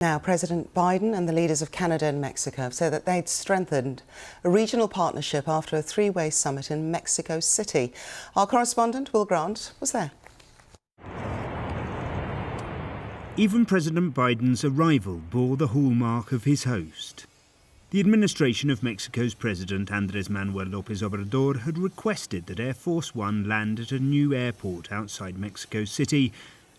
Now, President Biden and the leaders of Canada and Mexico have said that they'd strengthened a regional partnership after a three-way summit in Mexico City. Our correspondent, Will Grant, was there. Even President Biden's arrival bore the hallmark of his host. The administration of Mexico's President Andrés Manuel López Obrador had requested that Air Force One land at a new airport outside Mexico City,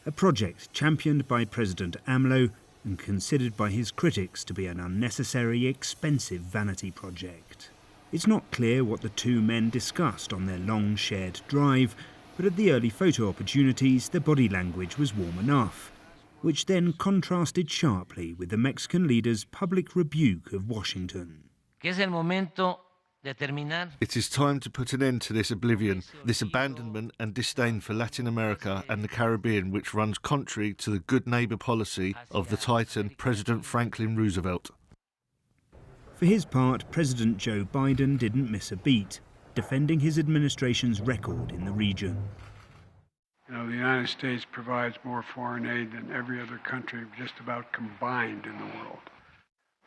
a project championed by President AMLO and considered by his critics to be an unnecessary, expensive vanity project. It's not clear what the two men discussed on their long shared drive, but at the early photo opportunities the body language was warm enough, which then contrasted sharply with the Mexican leader's public rebuke of Washington. It is time to put an end to this oblivion, this abandonment and disdain for Latin America and the Caribbean, which runs contrary to the good neighbour policy of the Titan President Franklin Roosevelt. For his part, President Joe Biden didn't miss a beat, defending his administration's record in the region. You know, the United States provides more foreign aid than every other country just about combined in the world.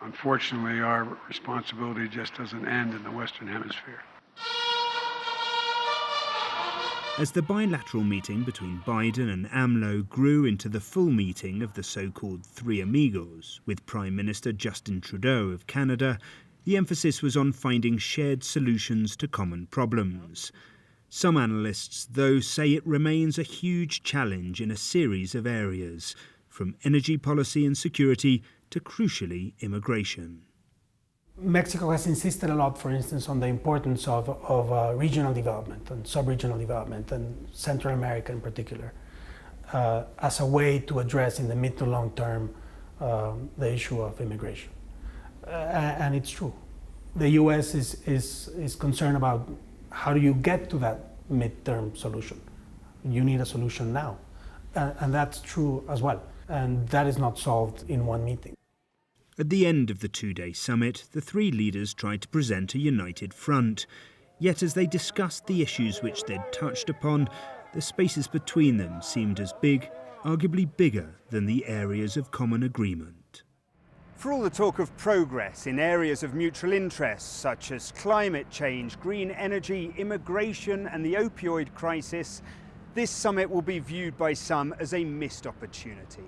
Unfortunately, our responsibility just doesn't end in the Western Hemisphere. As the bilateral meeting between Biden and AMLO grew into the full meeting of the so-called Three Amigos, with Prime Minister Justin Trudeau of Canada, the emphasis was on finding shared solutions to common problems. Some analysts, though, say it remains a huge challenge in a series of areas, from energy policy and security to, crucially, immigration. Mexico has insisted a lot, for instance, on the importance of regional development and sub-regional development, and Central America in particular, as a way to address in the mid to long term the issue of immigration. And it's true. The US is concerned about how do you get to that mid-term solution. You need a solution now. And that's true as well. And that is not solved in one meeting. At the end of the two-day summit, the three leaders tried to present a united front. Yet as they discussed the issues which they'd touched upon, the spaces between them seemed as big, arguably bigger, than the areas of common agreement. For all the talk of progress in areas of mutual interest, such as climate change, green energy, immigration and the opioid crisis, this summit will be viewed by some as a missed opportunity.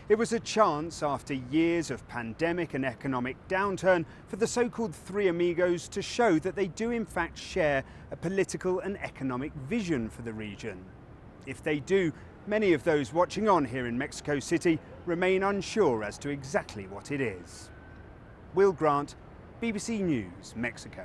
It was a chance, after years of pandemic and economic downturn, for the so-called Three Amigos to show that they do in fact share a political and economic vision for the region. If they do, many of those watching on here in Mexico City remain unsure as to exactly what it is. Will Grant, BBC News, Mexico.